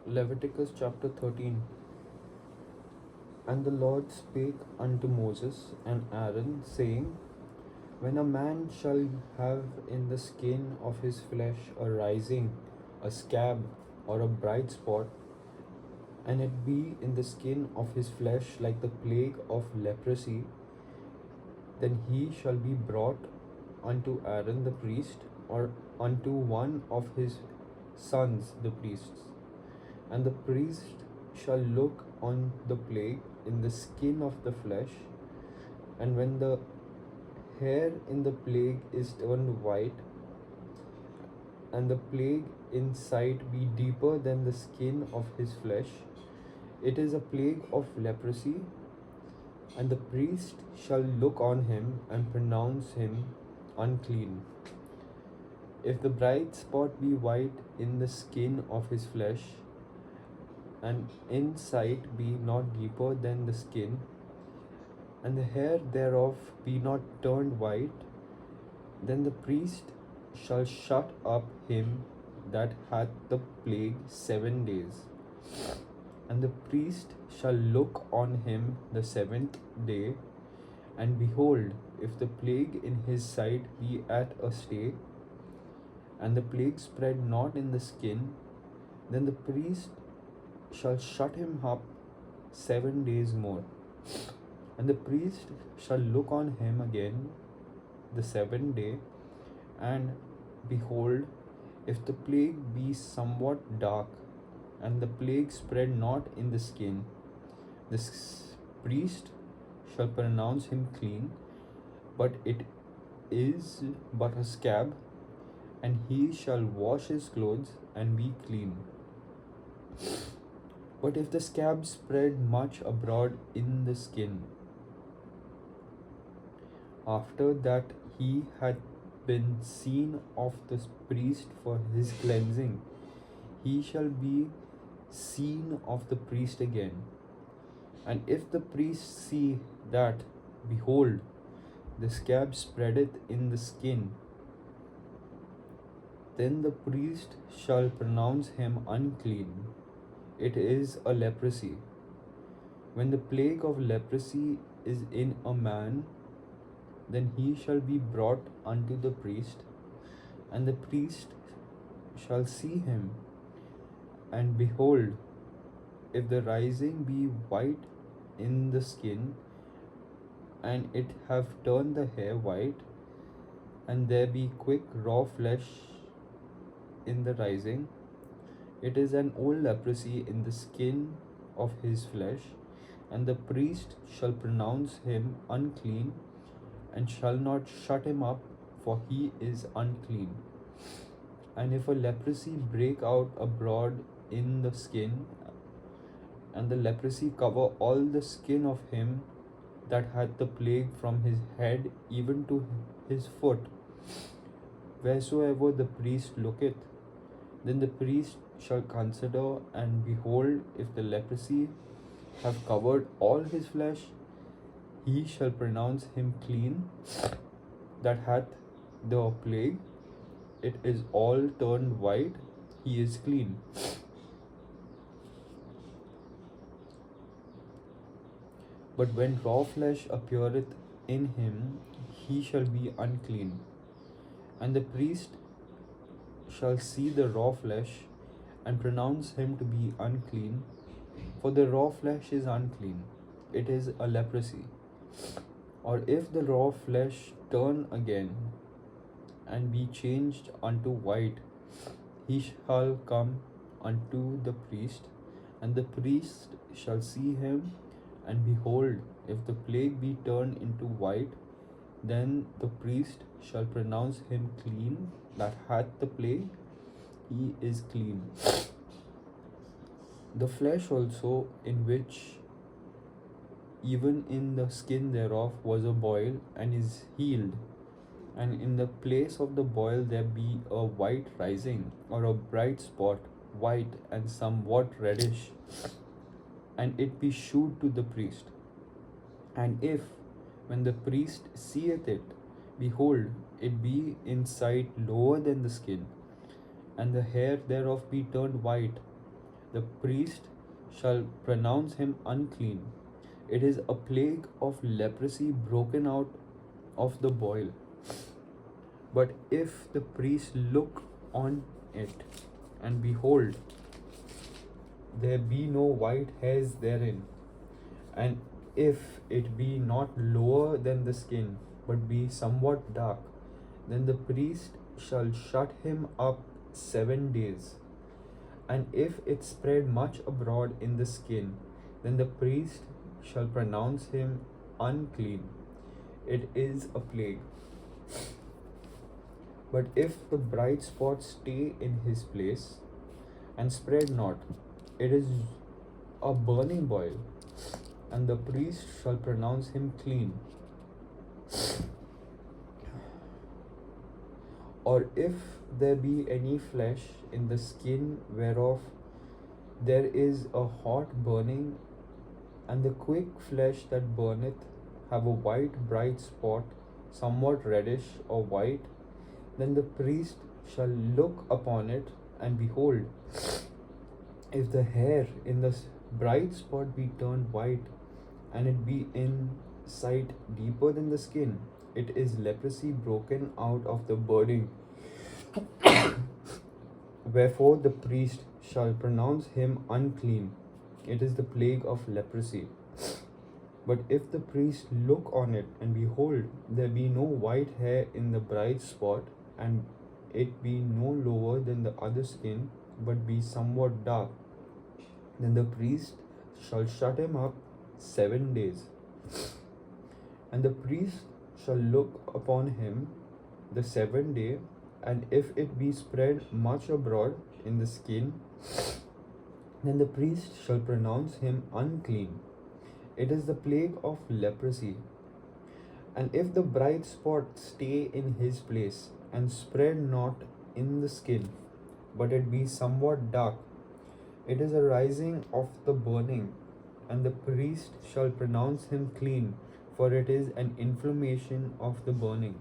Leviticus chapter 13. And the Lord spake unto Moses and Aaron, saying, When a man shall have in the skin of his flesh a rising, a scab, or a bright spot, and it be in the skin of his flesh like the plague of leprosy, then he shall be brought unto Aaron the priest, or unto one of his sons the priests. And the priest shall look on the plague in the skin of the flesh, and when the hair in the plague is turned white, and the plague in sight be deeper than the skin of his flesh, it is a plague of leprosy, and the priest shall look on him and pronounce him unclean. If the bright spot be white in the skin of his flesh, and in sight be not deeper than the skin, and the hair thereof be not turned white, then the priest shall shut up him that hath the plague 7 days. And the priest shall look on him the seventh day, and behold, if the plague in his sight be at a stay, and the plague spread not in the skin, then the priest shall shut him up 7 days more. And the priest shall look on him again the seventh day, and behold, if the plague be somewhat dark, and the plague spread not in the skin, the priest shall pronounce him clean, but it is but a scab, and he shall wash his clothes and be clean. But if the scab spread much abroad in the skin, after that he had been seen of the priest for his cleansing, he shall be seen of the priest again. And if the priest see that, behold, the scab spreadeth in the skin, then the priest shall pronounce him unclean. It is a leprosy. When the plague of leprosy is in a man, then he shall be brought unto the priest, and the priest shall see him. And behold, if the rising be white in the skin, and it have turned the hair white, and there be quick raw flesh in the rising, it is an old leprosy in the skin of his flesh, and the priest shall pronounce him unclean, and shall not shut him up, for he is unclean. And if a leprosy break out abroad in the skin, and the leprosy cover all the skin of him that hath the plague from his head even to his foot, wheresoever the priest looketh, then the priest shall consider, and behold, if the leprosy have covered all his flesh, he shall pronounce him clean that hath the plague. It is all turned white, he is clean. But when raw flesh appeareth in him, he shall be unclean. And the priest shall see the raw flesh, and pronounce him to be unclean, for the raw flesh is unclean, it is a leprosy. Or if the raw flesh turn again, and be changed unto white, he shall come unto the priest, and the priest shall see him, and behold, if the plague be turned into white, then the priest shall pronounce him clean that hath the plague, he is clean. The flesh also, in which even in the skin thereof was a boil, and is healed, and in the place of the boil there be a white rising, or a bright spot, white and somewhat reddish, and it be shewed to the priest. And if, when the priest seeth it, behold, it be in sight lower than the skin, and the hair thereof be turned white, the priest shall pronounce him unclean. It is a plague of leprosy broken out of the boil. But if the priest look on it, and behold, there be no white hairs therein, and if it be not lower than the skin, but be somewhat dark, then the priest shall shut him up 7 days. And if it spread much abroad in the skin, then the priest shall pronounce him unclean. It is a plague. But if the bright spots stay in his place and spread not, it is a burning boil, and the priest shall pronounce him clean. Or if there be any flesh in the skin whereof there is a hot burning, and the quick flesh that burneth have a white bright spot, somewhat reddish or white, then the priest shall look upon it, and behold, if the hair in the bright spot be turned white, and it be in sight deeper than the skin, it is leprosy broken out of the burning. Wherefore the priest shall pronounce him unclean. It is the plague of leprosy. But if the priest look on it, and behold, there be no white hair in the bright spot, and it be no lower than the other skin, but be somewhat dark, then the priest shall shut him up 7 days. And the priest shall look upon him the 7th day, and if it be spread much abroad in the skin, then the priest shall pronounce him unclean. It is the plague of leprosy. And if the bright spot stay in his place, and spread not in the skin, but it be somewhat dark, it is a rising of the burning, and the priest shall pronounce him clean, for it is an inflammation of the burning.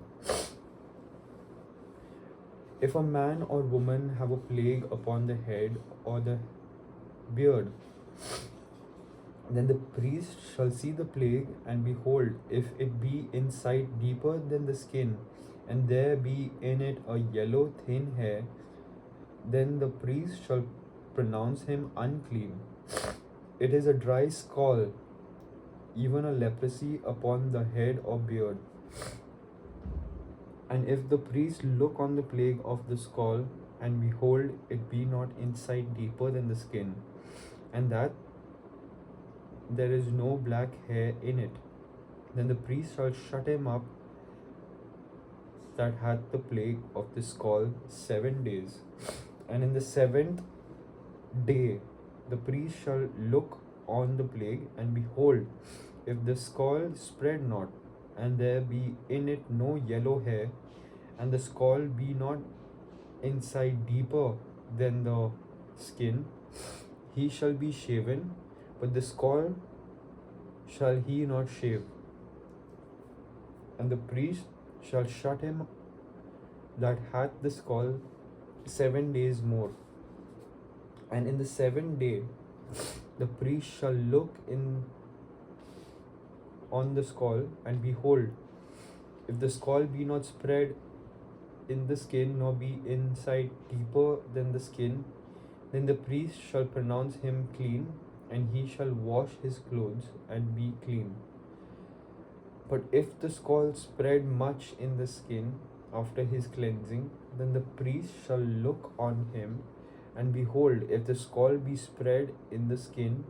If a man or woman have a plague upon the head or the beard, then the priest shall see the plague, and behold, if it be in sight deeper than the skin, and there be in it a yellow thin hair, then the priest shall pronounce him unclean. It is a dry scall, even a leprosy upon the head or beard. And if the priest look on the plague of the scall, and behold, it be not in sight deeper than the skin, and that there is no black hair in it, then the priest shall shut him up that hath the plague of the scall 7 days. And in the 7th day the priest shall look on the plague, and behold, if the scall spread not, and there be in it no yellow hair, and the scall be not inside deeper than the skin, he shall be shaven, but the scall shall he not shave. And the priest shall shut him that hath the scall 7 days more. And in the 7th day the priest shall look in on the scall, and behold, if the scall be not spread in the skin, nor be inside deeper than the skin, then the priest shall pronounce him clean, and he shall wash his clothes and be clean. But if the scall spread much in the skin after his cleansing, then the priest shall look on him, and behold, if the scall be spread in the skin,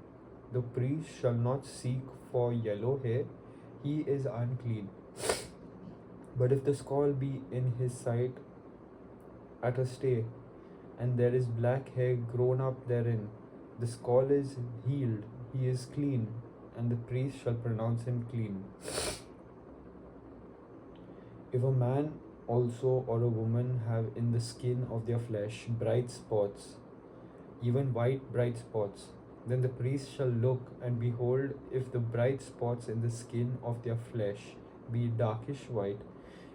the priest shall not seek for yellow hair, he is unclean. But if the scall be in his sight at a stay, and there is black hair grown up therein, the scall is healed, he is clean, and the priest shall pronounce him clean. If a man also or a woman have in the skin of their flesh bright spots, even white bright spots, then the priest shall look, and behold, if the bright spots in the skin of their flesh be darkish white,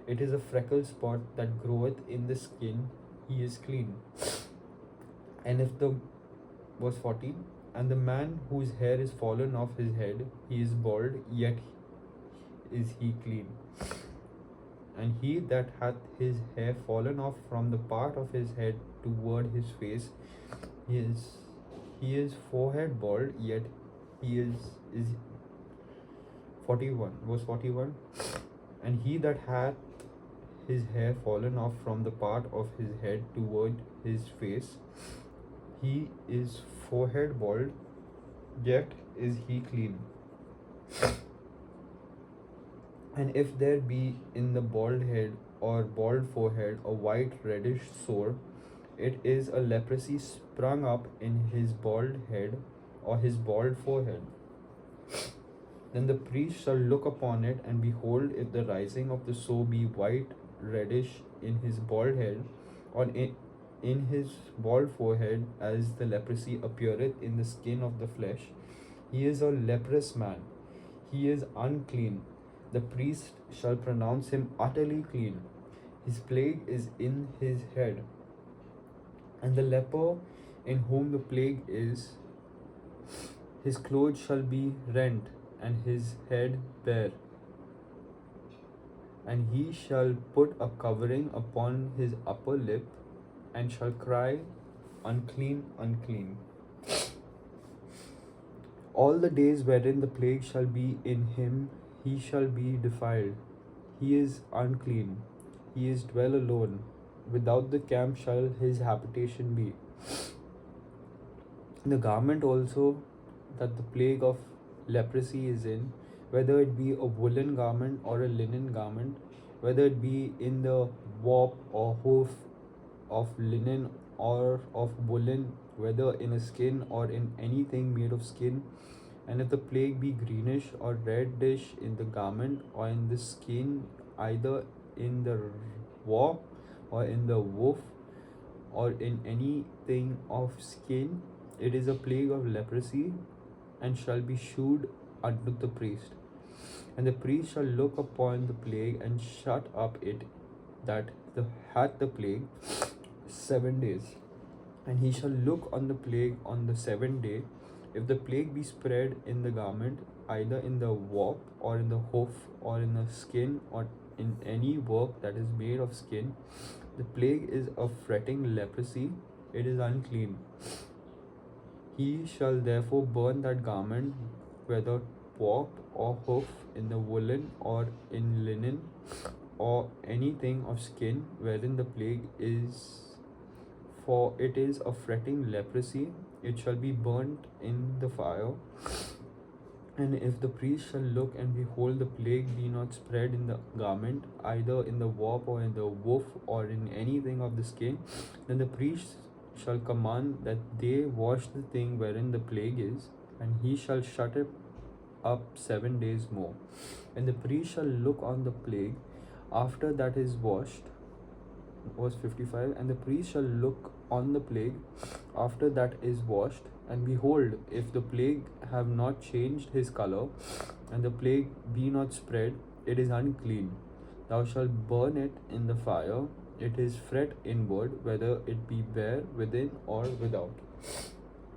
it is a freckled spot that groweth in the skin, he is clean. And if the Verse 14. And the man whose hair is fallen off his head, he is bald, yet is he clean. And he that hath his hair fallen off from the part of his head toward his face, he is forehead bald, yet he is 41. Verse 41. And he that hath his hair fallen off from the part of his head toward his face, he is forehead bald, yet is he clean. And if there be in the bald head or bald forehead a white reddish sore, it is a leprosy sprung up in his bald head or his bald forehead. Then the priest shall look upon it, and behold, if the rising of the sore be white reddish in his bald head, or in his bald forehead, as the leprosy appeareth in the skin of the flesh, he is a leprous man, he is unclean. The priest shall pronounce him utterly clean. His plague is in his head. And the leper in whom the plague is, his clothes shall be rent, and his head bare. And he shall put a covering upon his upper lip, and shall cry, Unclean, unclean. All the days wherein the plague shall be in him, he shall be defiled. He is unclean. He is dwell alone. Without the camp shall his habitation be. The garment also that the plague of leprosy is in, whether it be a woolen garment or a linen garment, whether it be in the warp or hoof of linen or of woolen, whether in a skin or in anything made of skin, and if the plague be greenish or reddish in the garment or in the skin, either in the warp or in the woof or in anything of skin, it is a plague of leprosy, and shall be shewed unto the priest. And the priest shall look upon the plague and shut up it that hath the plague 7 days. And he shall look on the plague on the 7th day. If the plague be spread in the garment, either in the warp or in the hoof or in the skin or in any work that is made of skin, the plague is a fretting leprosy, it is unclean. He shall therefore burn that garment, whether warped or hoof, in the woolen or in linen, or anything of skin wherein the plague is, for it is a fretting leprosy, it shall be burnt in the fire. And if the priest shall look and behold the plague be not spread in the garment, either in the warp or in the woof or in anything of the skin, then the priest shall command that they wash the thing wherein the plague is, and he shall shut it up 7 days more. And the priest shall look on the plague after that is washed. Verse 55. And the priest shall look on the plague after that is washed, and behold, if the plague have not changed his color, and the plague be not spread, it is unclean. Thou shalt burn it in the fire. It is fret inward, whether it be bare within or without.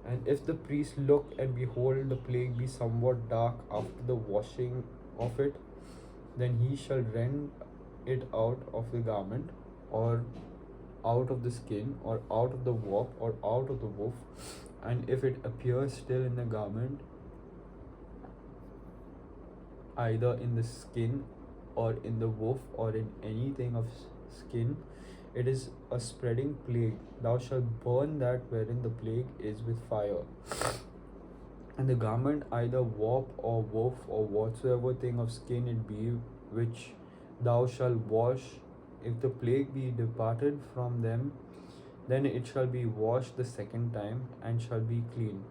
And if the priest look and behold the plague be somewhat dark after the washing of it, then he shall rend it out of the garment, or out of the skin, or out of the warp, or out of the woof. And if it appears still in the garment, either in the skin or in the woof or in anything of skin, it is a spreading plague. Thou shalt burn that wherein the plague is with fire. And the garment, either warp or woof or whatsoever thing of skin it be, which thou shalt wash, if the plague be departed from them, then it shall be washed the second time, and shall be clean.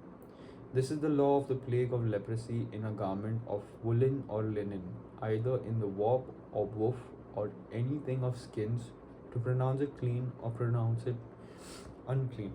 This is the law of the plague of leprosy in a garment of woolen or linen, either in the warp or woof or anything of skins, to pronounce it clean or pronounce it unclean.